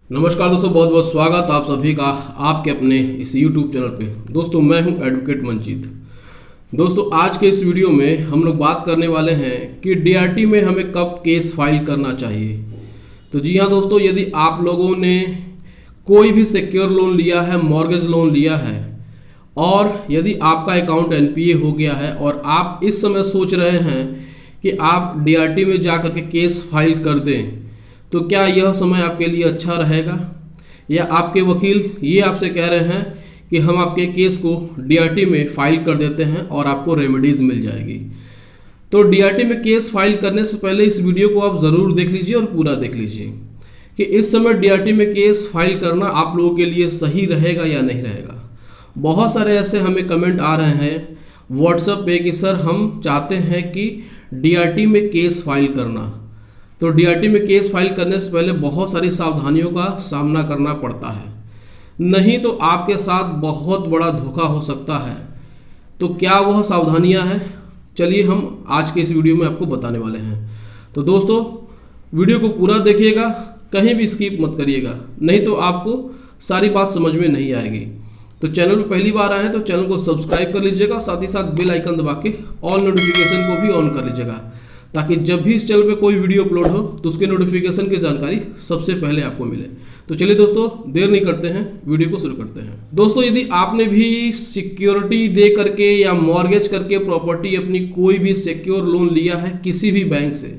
नमस्कार दोस्तों, बहुत बहुत स्वागत आप सभी का आपके अपने इस YouTube चैनल पे। दोस्तों मैं हूं एडवोकेट मंजीत। दोस्तों आज के इस वीडियो में हम लोग बात करने वाले हैं कि डीआरटी में हमें कब केस फाइल करना चाहिए। तो जी हाँ दोस्तों, यदि आप लोगों ने कोई भी सिक्योर लोन लिया है, मॉर्गेज लोन लिया है और यदि आपका अकाउंट एनपीए हो गया है और आप इस समय सोच रहे हैं कि आप डीआरटी में जा करके केस फाइल कर दें, तो क्या यह समय आपके लिए अच्छा रहेगा? या आपके वकील ये आपसे कह रहे हैं कि हम आपके केस को डीआरटी में फाइल कर देते हैं और आपको रेमेडीज मिल जाएगी। तो डीआरटी में केस फाइल करने से पहले इस वीडियो को आप ज़रूर देख लीजिए और पूरा देख लीजिए कि इस समय डीआरटी में केस फाइल करना आप लोगों के लिए सही रहेगा या नहीं रहेगा। बहुत सारे ऐसे हमें कमेंट आ रहे हैं व्हाट्सएप पे कि सर हम चाहते हैं कि डीआरटी में केस फाइल करना। तो डीआरटी में केस फाइल करने से पहले बहुत सारी सावधानियों का सामना करना पड़ता है, नहीं तो आपके साथ बहुत बड़ा धोखा हो सकता है। तो क्या वह सावधानियां हैं, चलिए हम आज के इस वीडियो में आपको बताने वाले हैं। तो दोस्तों वीडियो को पूरा देखिएगा, कहीं भी स्किप मत करिएगा, नहीं तो आपको सारी बात समझ में नहीं आएगी। तो चैनल पर पहली बार आए हैं तो चैनल को सब्सक्राइब कर लीजिएगा, साथ ही साथ बेल आइकन दबा के ऑल नोटिफिकेशन को भी ऑन कर लीजिएगा, ताकि जब भी इस चैनल पे कोई वीडियो अपलोड हो तो उसके नोटिफिकेशन की जानकारी सबसे पहले आपको मिले। तो चलिए दोस्तों देर नहीं करते हैं, वीडियो को शुरू करते हैं। दोस्तों यदि आपने भी सिक्योरिटी दे करके या मॉर्गेज करके प्रॉपर्टी अपनी कोई भी सिक्योर लोन लिया है किसी भी बैंक से,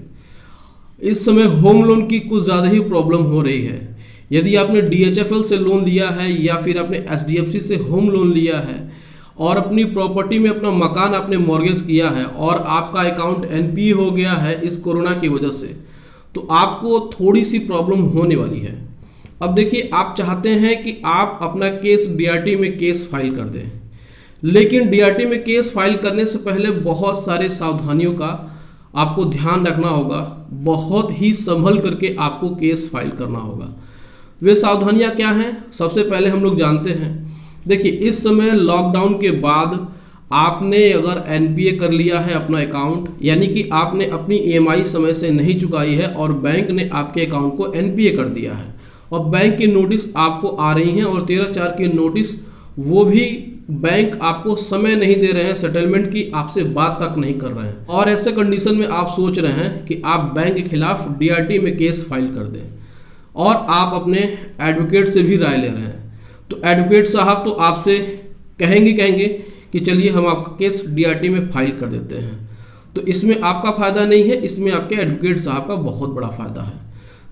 इस समय होम लोन की कुछ ज़्यादा ही प्रॉब्लम हो रही है। यदि आपने डीएचएफएल से लोन लिया है या फिर आपने एचडीएफसी से होम लोन लिया है और अपनी प्रॉपर्टी में अपना मकान आपने मॉर्गेज किया है और आपका अकाउंट एनपीए हो गया है इस कोरोना की वजह से, तो आपको थोड़ी सी प्रॉब्लम होने वाली है। अब देखिए, आप चाहते हैं कि आप अपना केस डीआरटी में केस फाइल कर दें, लेकिन डीआरटी में केस फाइल करने से पहले बहुत सारे सावधानियों का आपको ध्यान रखना होगा। बहुत ही संभल करके आपको केस फाइल करना होगा। वे सावधानियाँ क्या हैं, सबसे पहले हम लोग जानते हैं। देखिए, इस समय लॉकडाउन के बाद आपने अगर एनपीए कर लिया है अपना अकाउंट, यानी कि आपने अपनी ईएमआई समय से नहीं चुकाई है और बैंक ने आपके अकाउंट को एनपीए कर दिया है और बैंक की नोटिस आपको आ रही हैं और 13/4 की नोटिस, वो भी बैंक आपको समय नहीं दे रहे हैं सेटलमेंट की, आपसे बात तक नहीं कर रहे हैं। और ऐसे कंडीशन में आप सोच रहे हैं कि आप बैंक के खिलाफ डीआरटी में केस फाइल कर दें और आप अपने एडवोकेट से भी राय ले रहे हैं। तो एडवोकेट साहब तो आपसे कहेंगे कि चलिए हम आपका केस डीआरटी में फाइल कर देते हैं। तो इसमें आपका फ़ायदा नहीं है, इसमें आपके एडवोकेट साहब का बहुत बड़ा फ़ायदा है।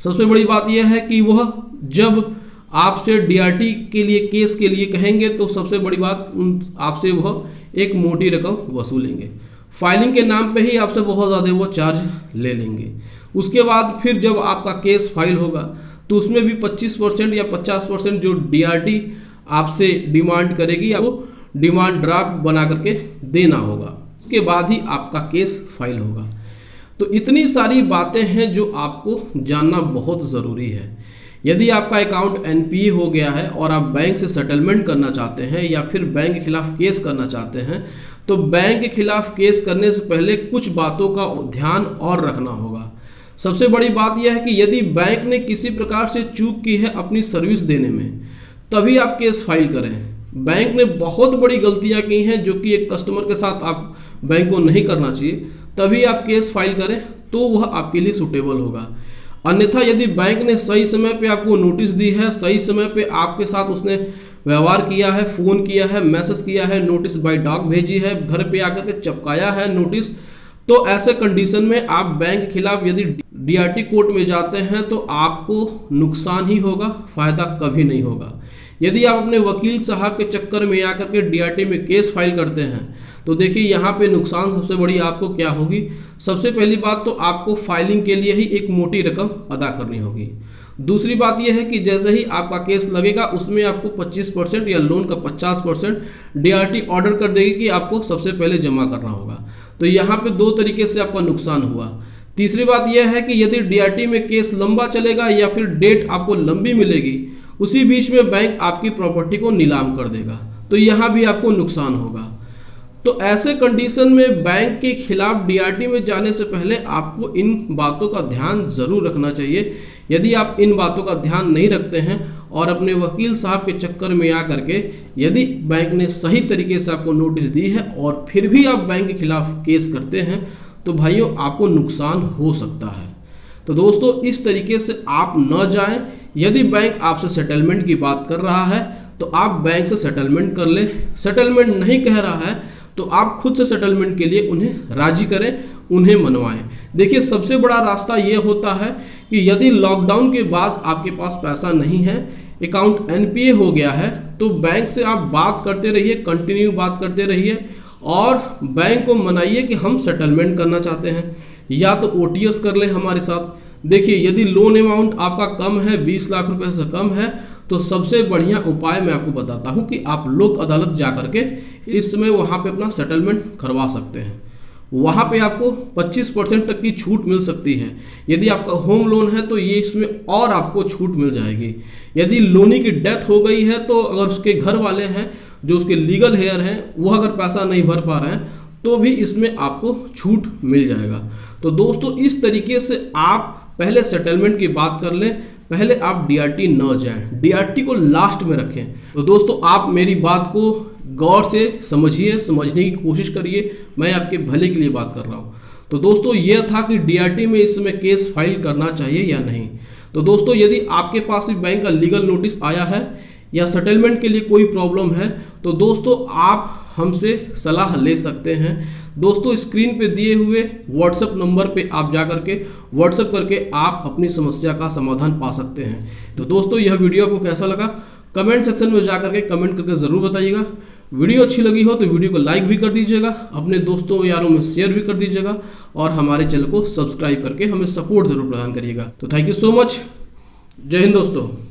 सबसे बड़ी बात यह है कि वह जब आपसे डीआरटी के लिए केस के लिए कहेंगे तो सबसे बड़ी बात आपसे वह एक मोटी रकम वसूलेंगे। फाइलिंग के नाम पे ही आपसे बहुत ज़्यादा वो चार्ज ले लेंगे। उसके बाद फिर जब आपका केस फाइल होगा तो उसमें भी 25% या 50% जो डीआरटी आपसे डिमांड करेगी, आपको डिमांड ड्राफ्ट बना करके देना होगा। उसके बाद ही आपका केस फाइल होगा। तो इतनी सारी बातें हैं जो आपको जानना बहुत ज़रूरी है। यदि आपका अकाउंट एनपीए हो गया है और आप बैंक से सेटलमेंट करना चाहते हैं या फिर बैंक के खिलाफ केस करना चाहते हैं, तो बैंक के खिलाफ केस करने से पहले कुछ बातों का ध्यान और रखना होगा। सबसे बड़ी बात यह है कि यदि बैंक ने किसी प्रकार से चूक की है अपनी सर्विस देने में, तभी आप केस फाइल करें। बैंक ने बहुत बड़ी गलतियां की हैं जो कि एक कस्टमर के साथ आप बैंक को नहीं करना चाहिए, तभी आप केस फाइल करें तो वह आपके लिए सूटेबल होगा। अन्यथा यदि बैंक ने सही समय पे आपको नोटिस दी है, सही समय पे आपके साथ उसने व्यवहार किया है, फ़ोन किया है, मैसेज किया है, नोटिस बाय डाक भेजी है, घर पे आकर के चिपकाया है नोटिस, तो ऐसे कंडीशन में आप बैंक के खिलाफ यदि डीआरटी कोर्ट में जाते हैं तो आपको नुकसान ही होगा, फायदा कभी नहीं होगा। यदि आप अपने वकील साहब के चक्कर में आकर के डीआरटी में केस फाइल करते हैं तो देखिए यहाँ पे नुकसान सबसे बड़ी आपको क्या होगी। सबसे पहली बात तो आपको फाइलिंग के लिए ही एक मोटी रकम अदा करनी होगी। दूसरी बात यह है कि जैसे ही आपका केस लगेगा उसमें आपको 25% या लोन का 50% डीआरटी ऑर्डर कर देगी कि आपको सबसे पहले जमा करना होगा। तो यहाँ पे दो तरीके से आपका नुकसान हुआ। तीसरी बात यह है कि यदि डीआरटी में केस लंबा चलेगा या फिर डेट आपको लंबी मिलेगी, उसी बीच में बैंक आपकी प्रॉपर्टी को नीलाम कर देगा, तो यहाँ भी आपको नुकसान होगा। तो ऐसे कंडीशन में बैंक के खिलाफ डीआरटी में जाने से पहले आपको इन बातों का ध्यान जरूर रखना चाहिए। यदि आप इन बातों का ध्यान नहीं रखते हैं और अपने वकील साहब के चक्कर में आ करके यदि बैंक ने सही तरीके से आपको नोटिस दी है और फिर भी आप बैंक के खिलाफ केस करते हैं तो भाइयों आपको नुकसान हो सकता है। तो दोस्तों इस तरीके से आप न जाएं। यदि बैंक आपसे सेटलमेंट की बात कर रहा है तो आप बैंक से सेटलमेंट कर लें। सेटलमेंट नहीं कह रहा है तो आप खुद से सेटलमेंट के लिए उन्हें राजी करें, उन्हें मनवाएं। देखिए सबसे बड़ा रास्ता ये होता है कि यदि लॉकडाउन के बाद आपके पास पैसा नहीं है, अकाउंट एनपीए हो गया है, तो बैंक से आप बात करते रहिए, कंटिन्यू बात करते रहिए और बैंक को मनाइए कि हम सेटलमेंट करना चाहते हैं, या तो ओटीएस कर ले हमारे साथ। देखिए यदि लोन अमाउंट आपका कम है, 20 लाख रुपए से कम है, तो सबसे बढ़िया उपाय मैं आपको बताता हूं कि आप लोक अदालत जा करके इस समय वहां पे अपना सेटलमेंट करवा सकते हैं। वहां पे आपको 25% तक की छूट मिल सकती है। यदि आपका होम लोन है तो ये इसमें और आपको छूट मिल जाएगी। यदि लोनी की डेथ हो गई है तो अगर उसके घर वाले हैं जो उसके लीगल हेयर हैं वह अगर पैसा नहीं भर पा रहे हैं तो भी इसमें आपको छूट मिल जाएगा। तो दोस्तों इस तरीके से आप पहले सेटलमेंट की बात कर लें, पहले आप डीआरटी न जाएं, डीआरटी को लास्ट में रखें। तो दोस्तों आप मेरी बात को गौर से समझिए, समझने की कोशिश करिए, मैं आपके भले के लिए बात कर रहा हूं। तो दोस्तों यह था कि डीआरटी में इस समय केस फाइल करना चाहिए या नहीं। तो दोस्तों यदि आपके पास भी बैंक का लीगल नोटिस आया है या सेटलमेंट के लिए कोई प्रॉब्लम है तो दोस्तों आप हमसे सलाह ले सकते हैं। दोस्तों स्क्रीन पे दिए हुए व्हाट्सएप नंबर पे आप जा करके व्हाट्सएप करके आप अपनी समस्या का समाधान पा सकते हैं। तो दोस्तों यह वीडियो आपको कैसा लगा कमेंट सेक्शन में जा करके कमेंट करके ज़रूर बताइएगा। वीडियो अच्छी लगी हो तो वीडियो को लाइक भी कर दीजिएगा, अपने दोस्तों यारों में शेयर भी कर दीजिएगा और हमारे चैनल को सब्सक्राइब करके हमें सपोर्ट ज़रूर प्रदान करिएगा। तो थैंक यू सो मच। जय हिंद दोस्तों।